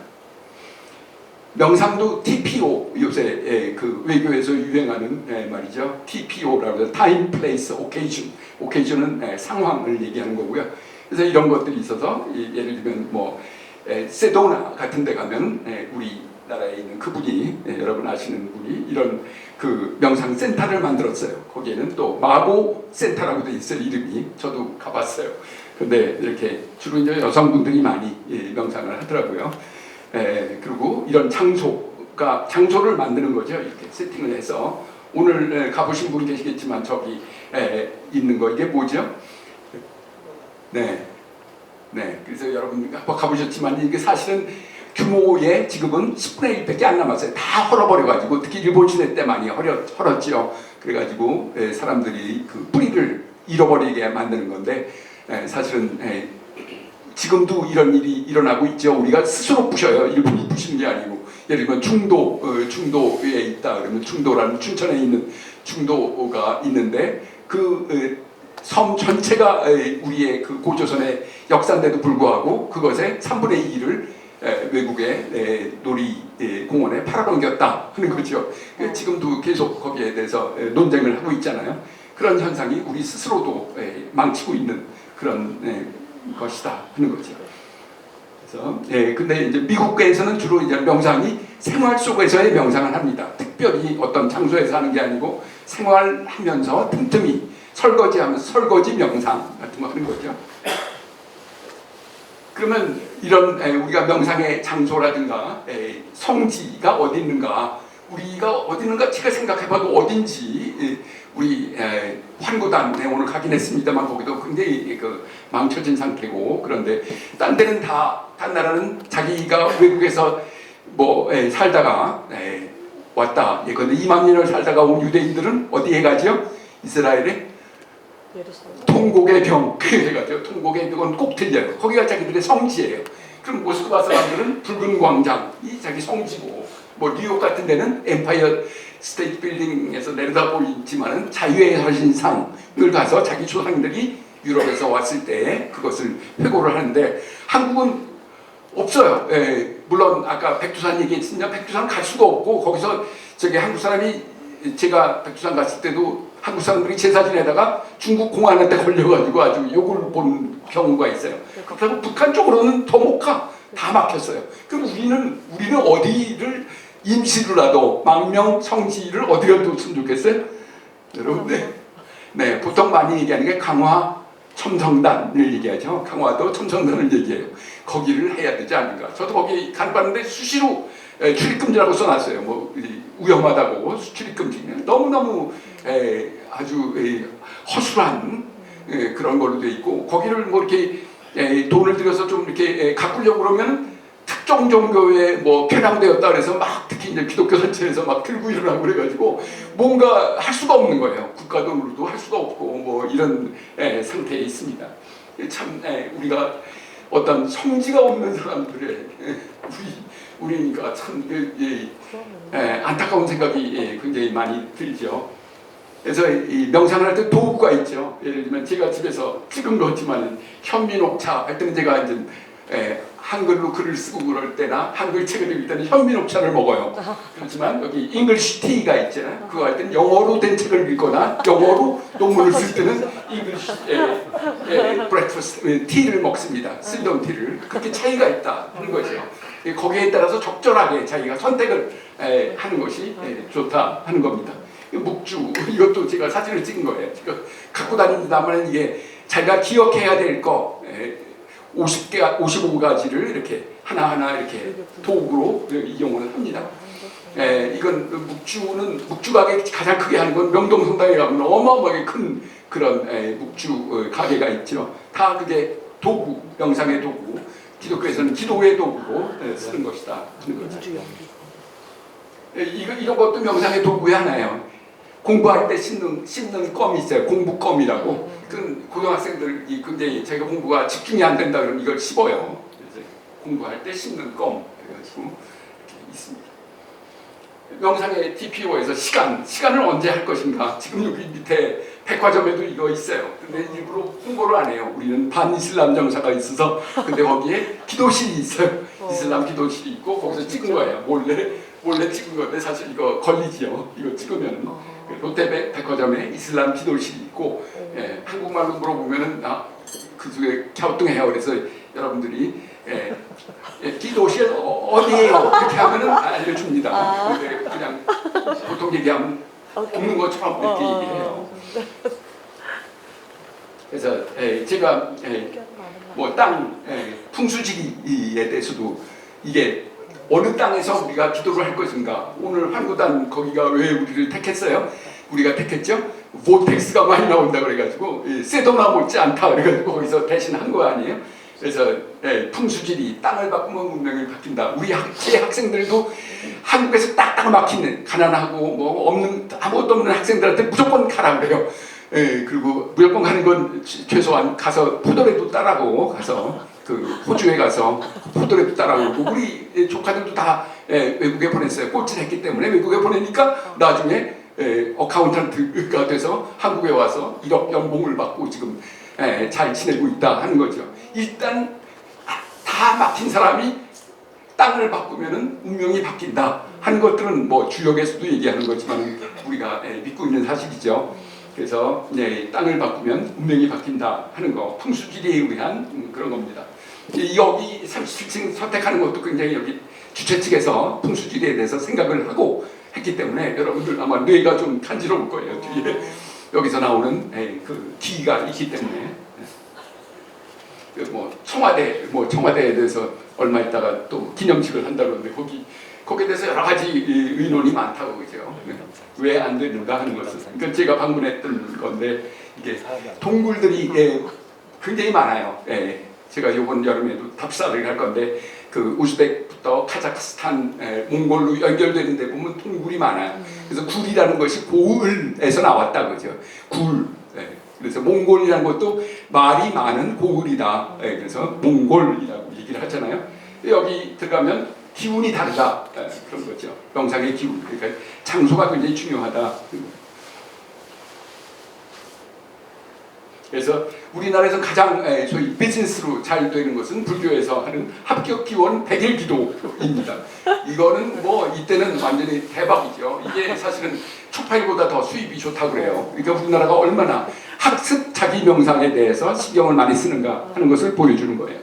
명상도 TPO 요새 그 외교에서 유행하는 말이죠. TPO라고 해서 Time, Place, Occasion. Occasion은 상황을 얘기하는 거고요. 그래서 이런 것들이 있어서 예를 들면 뭐 세도나 같은 데 가면 우리나라에 있는 그분이 여러분 아시는 분이 이런 그 명상 센터를 만들었어요. 거기에는 또 마보 센터라고 돼 있어요. 이름이. 저도 가봤어요. 근데 이렇게 주로 이제 여성분들이 많이 명상을 하더라고요. 그리고 이런 장소를 만드는 거죠. 이렇게 세팅을 해서 오늘 가보신 분 계시겠지만 저기 있는 거 이게 뭐죠? 네. 그래서 여러분 한번 가보셨지만 이게 사실은 규모의 지금은 10분의 1밖에 안 남았어요. 다 헐어버려가지고 특히 일본 시대 때 많이 헐었죠. 그래가지고 사람들이 그 뿌리를 잃어버리게 만드는 건데 사실은 지금도 이런 일이 일어나고 있죠. 우리가 스스로 부셔요. 일본이 부시는 게 아니고 예를 들면 중도에 있다 그러면 중도라는 춘천에 있는 중도가 있는데 그 섬 전체가 우리의 그 고조선의 역사인데도 불구하고 그것의 3분의 2를 외국의 놀이공원에 팔아넘겼다 하는 거죠. 지금도 계속 거기에 대해서 논쟁을 하고 있잖아요. 그런 현상이 우리 스스로도 망치고 있는 그런 것이다 하는 거죠. 그래서 근데 이제 미국에서는 주로 이제 명상이 생활 속에서의 명상을 합니다. 특별히 어떤 장소에서 하는 게 아니고 생활하면서 틈틈이 설거지하면서 설거지 명상 같은 거 하는 거죠. 그러면 이런 우리가 명상의 장소라든가 성지가 어디 있는가, 우리가 어디 있는가 제가 생각해봐도 어딘지 우리 환구단에 오늘 가긴 했습니다만 거기도 굉장히 그 망쳐진 상태고, 그런데 딴 데는 딴 나라는 자기가 외국에서 뭐 살다가 왔다. 예컨대 2만 년을 살다가 온 유대인들은 어디에 가죠? 이스라엘에 통곡의 병 해가지고 통곡의 병은 꼭 들려요. 거기가 자기들의 성지예요. 그럼 모스크바 사람들은 붉은 광장이 자기 성지고, 뭐 뉴욕 같은 데는 엠파이어 스테이트 빌딩에서 내려다보이지만은 자유의 사신상을 가서 자기 조상들이 유럽에서 왔을 때 그것을 회고를 하는데 한국은 없어요. 물론 아까 백두산 얘기했지만 백두산 갈 수가 없고, 거기서 저기 한국 사람이, 제가 백두산 갔을 때도 한국 사람들이 제사 지내다가 중국 공안한테 걸려가지고 아주 욕을 본 경우가 있어요. 그래서 북한 쪽으로는 더 못 가. 다 막혔어요. 그럼 우리는 어디를 임시로라도 망명 성지를 어디를 뒀으면 좋겠어요? 여러분, 네, 보통 많이 얘기하는 게 강화 첨성단을 얘기하죠. 강화도 첨성단을 얘기해요. 거기를 해야 되지 않는가. 저도 거기 간봤는데 수시로 출입금지라고 써놨어요. 뭐 위험하다고 출입금지면 너무너무 아주 허술한 그런 걸로 돼 있고, 거기를 뭐 이렇게 돈을 들여서 좀 이렇게 가꾸려고 그러면 특정 종교에 뭐 편향되었다 그래서 막 특히 이제 기독교 단체에서 막 들고 일어나고 그래가지고 뭔가 할 수가 없는 거예요. 국가 돈으로도 할 수가 없고 뭐 이런 상태에 있습니다. 참 우리가 어떤 성지가 없는 사람들의 우리니까 참 안타까운 생각이 굉장히 많이 들죠. 그래서 이 명상을 할 때 도구가 있죠. 예를 들면 제가 집에서 찍은 거지만 현미녹차 할 때는 제가 이제 한글로 글을 쓰고 그럴 때나 한글 책을 읽을 때는 현미녹차를 먹어요. 그렇지만 여기 잉글리시 티가 있잖아요. 그거 할 때는 영어로 된 책을 읽거나 영어로 논문을 쓸 때는 잉글리시 브렉퍼스트 티를 먹습니다. 쓸던 티를. 그렇게 차이가 있다 하는 거죠. 거기에 따라서 적절하게 자기가 선택을 하는 것이 좋다 하는 겁니다. 묵주, 이것도 제가 사진을 찍은 거예요. 갖고 다닌다면 이게 자기가 기억해야 될 거 55가지를 이렇게 하나하나 이렇게 도구로 이용을 합니다. 이건 묵주 가게 가장 크게 하는 건 명동성당에 가면 어마어마하게 큰 그런 묵주 가게가 있죠. 다 그게 도구, 명상의 도구, 기독교에서는 기도의 도구로 쓰는 것이다 하는 거죠. 이런 것도 명상의 도구의 하나예요. 공부할 때 씹는 껌이 있어요. 공부껌이라고. 그 고등학생들이 굉장히 자기가 공부가 집중이 안 된다 그러면 이걸 씹어요. 공부할 때 씹는 껌 그래가지고 이렇게 있습니다. 명상의 TPO에서 시간을 언제 할 것인가. 지금 여기 밑에 백화점에도 이거 있어요. 근데 일부러 홍보를 안 해요. 우리는 반이슬람 정사가 있어서. 근데 거기에 기도실이 있어요. 이슬람 기도실이 있고 거기서 찍은 거예요. 몰래 찍은 건데 사실 이거 걸리지요. 이거 찍으면 롯데 백화점에 이슬람 기도실이 있고 한국말로 물어보면은 그중에 갸우뚱해요. 그래서 여러분들이 기도실 어디예요? 이렇게 하면은 알려줍니다. 근데 그냥 보통 얘기하면 없는 것처럼 이렇게 얘기해요. 그래서 제가 뭐 땅 풍수지리에 대해서도 이게 어느 땅에서 우리가 기도를 할 것인가. 오늘 환구단 거기가 왜 우리를 택했어요? 우리가 택했죠? 보텍스가 많이 나온다 그래가지고 세도나 못지 않다 그래가지고 거기서 대신 한 거 아니에요? 그래서 풍수지리 땅을 바꾸면 문명이 바뀐다. 우리 제 학생들도 한국에서 딱딱 막히는 가난하고 뭐 없는 아무것도 없는 학생들한테 무조건 가라 그래요. 그리고 무조건 가는 건 최소한 가서 포도래도 따라고 가서 그 호주에 가서 포도래도 따라오고 우리 조카들도 다 외국에 보냈어요. 꼴찌했기 때문에 외국에 보내니까 나중에 어카운턴트가 돼서 한국에 와서 1억 연봉을 받고 지금 잘 지내고 있다 하는 거죠. 일단 다 막힌 사람이 땅을 바꾸면은 운명이 바뀐다 하는 것들은 뭐 주역에서도 얘기하는 거지만 우리가 믿고 있는 사실이죠. 그래서 땅을 바꾸면 운명이 바뀐다 하는 거 풍수지리에 의한 그런 겁니다. 여기 37층 선택하는 것도 굉장히 여기 주최 측에서 풍수지리에 대해서 생각을 하고 했기 때문에 여러분들 아마 뇌가 좀 간지러울 거예요. 뒤에 여기서 나오는 그 기가 있기 때문에 뭐 청와대에 대해서 얼마 있다가 또 기념식을 한다는데 거기에 대해서 여러 가지 의논이 많다고 그죠. 왜 안 되는가 하는 것은 그러니까 제가 방문했던 건데 이게 동굴들이 굉장히 많아요. 제가 이번 여름에도 답사를 할 건데 그 우즈벡부터 카자흐스탄, 몽골로 연결되는 데 보면 동굴이 많아요. 그래서 굴이라는 것이 고을에서 나왔다 그죠. 굴. 그래서 몽골이라는 것도 말이 많은 고을이다. 그래서 몽골이라고 얘기를 하잖아요. 여기 들어가면 기운이 다르다. 그런 거죠. 명상의 기운. 그러니까 장소가 굉장히 중요하다. 그래서 우리나라에서 가장 소위 비즈니스로 잘 되는 것은 불교에서 하는 합격 기원 100일 기도입니다. 이거는 뭐 이때는 완전히 대박이죠. 이게 사실은 초파일보다 더 수입이 좋다고 그래요. 그러니까 우리나라가 얼마나 학습 자기 명상에 대해서 신경을 많이 쓰는가 하는 것을 보여주는 거예요.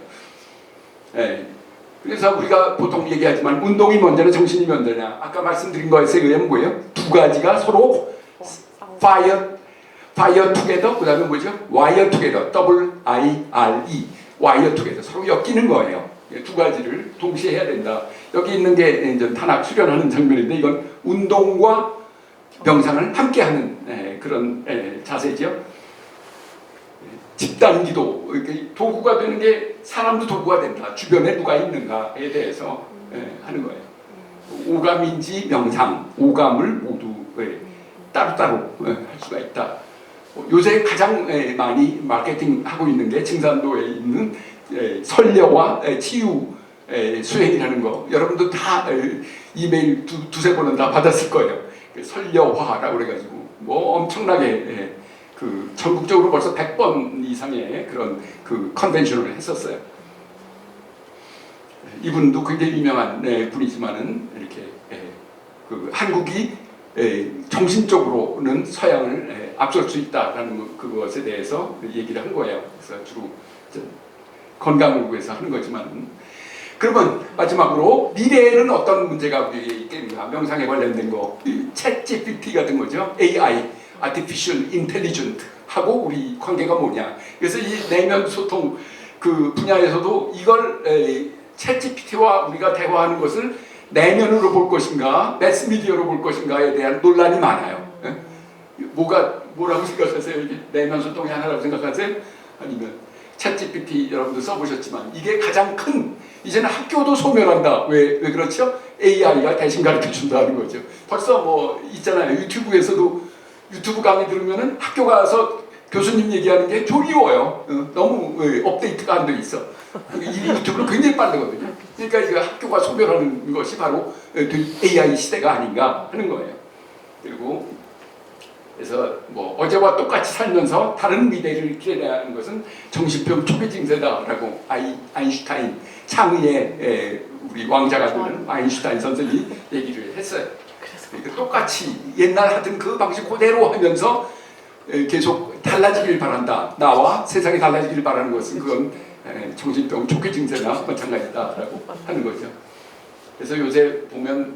그래서 우리가 보통 얘기하지만 운동이 먼저냐 정신이 먼저냐. 아까 말씀드린 것에 의하면 뭐예요? 두 가지가 서로 파이어 투게더, 그 다음에 뭐죠? 와이어 투게더, WIRE, 와이어 투게더, 서로 엮이는 거예요. 두 가지를 동시에 해야 된다. 여기 있는 게 이제 탄악 수련하는 장면인데 이건 운동과 명상을 함께하는 그런 자세죠. 집단기도, 도구가 되는 게 사람도 도구가 된다. 주변에 누가 있는가에 대해서 하는 거예요. 오감인지 명상, 오감을 모두 따로따로 할 수가 있다. 요새 가장 많이 마케팅하고 있는 게 증산도에 있는 설려와 치유 수행이라는 거. 여러분도 다 이메일 두세 번은 다 받았을 거예요. 설려화라고 그래가지고 뭐 엄청나게 그 전국적으로 벌써 100번 이상의 그런 그 컨벤션을 했었어요. 이분도 굉장히 유명한 분이지만은 이렇게 그 한국이 정신적으로는 서양을 앞설 수 있다라는 그것에 대해서 얘기를 한 거예요. 그래서 주로 건강을 위해서 하는 거지만 그러면 마지막으로 미래에는 어떤 문제가 우리에게 있겠는가? 명상에 관련된 거, 챗 GPT 같은 거죠. AI, Artificial Intelligence 하고 우리 관계가 뭐냐? 그래서 이 내면 소통 그 분야에서도 이걸 챗 GPT와 우리가 대화하는 것을 내면으로 볼 것인가, 매스미디어로 볼 것인가에 대한 논란이 많아요. 뭐라고 생각하세요? 이게 내면 소통의 하나라고 생각하세요? 아니면 챗GPT 여러분도 써보셨지만 이게 가장 큰 이제는 학교도 소멸한다. 왜 그렇죠? AI가 대신 가르쳐준다는 거죠. 벌써 뭐 있잖아요. 유튜브에서도 유튜브 강의 들으면은 학교 가서 교수님 얘기하는 게 조리워요. 너무 업데이트가 안 돼 있어. 이 유튜브는 굉장히 빠르거든요. 그러니까 이거 학교가 소멸하는 것이 바로 AI 시대가 아닌가 하는 거예요. 그리고 그래서 뭐 어제와 똑같이 살면서 다른 미래를 기대하는 것은 정신병 초기 증세다라고 아인슈타인 창의의 우리 왕자가 되는 아인슈타인 선생이 얘기를 했어요. 그러니까 똑같이 옛날 하던 그 방식 그대로 하면서 계속 달라지길 바란다. 나와 세상이 달라지길 바라는 것은 그건 정신병 초기 증세나 마찬가지다라고 하는 거죠. 그래서 요새 보면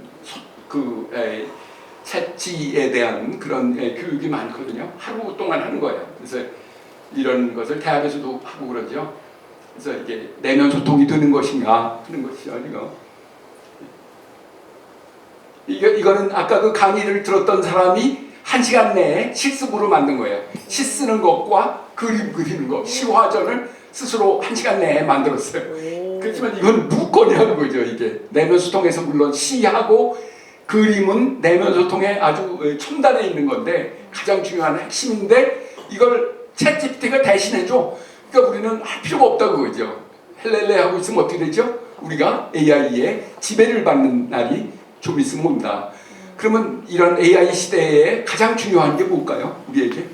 챗지에 대한 그런 교육이 많거든요. 하루 동안 하는 거예요. 그래서 이런 것을 대학에서도 하고 그러죠. 그래서 이게 내면 소통이 되는 것인가 하는 것이죠. 이거는 아까 그 강의를 들었던 사람이 1시간 내에 실습으로 만든 거예요. 시 쓰는 것과 그림 그리는 것, 시화전을 스스로 1시간 내에 만들었어요. 그렇지만 이건 무건이라는 거죠. 이게 내면 소통에서 물론 시하고 그림은 내면 소통에 아주 첨단에 있는 건데 가장 중요한 핵심인데 이걸 챗GPT가 대신해줘. 그러니까 우리는 할 필요가 없다고 그러죠. 헬렐레 하고 있으면 어떻게 되죠? 우리가 AI의 지배를 받는 날이 좀 있으면 옵니다. 그러면 이런 AI 시대에 가장 중요한 게 뭘까요? 우리에게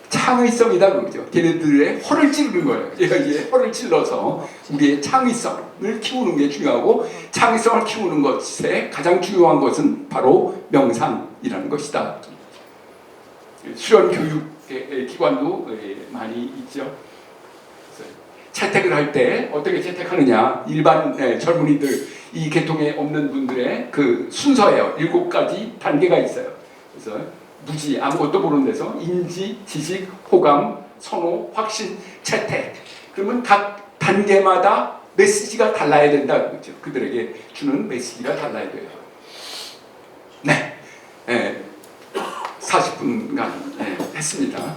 창의성이다 그러죠. 걔네들의 허를 찌르는 거예요. AI의 허를 찔러서 우리의 창의성을 키우는 게 중요하고 창의성을 키우는 것에 가장 중요한 것은 바로 명상이라는 것이다. 수련 교육 기관도 많이 있죠. 채택을 할 때 어떻게 채택하느냐, 일반 젊은이들 이 계통에 없는 분들의 그 순서예요. 7가지 단계가 있어요. 그래서 무지, 아무것도 모르는 데서 인지, 지식, 호감, 선호, 확신, 채택. 그러면 각 단계마다 메시지가 달라야 된다는 거죠. 그들에게 주는 메시지가 달라야 돼요. 네, 40분간 했습니다.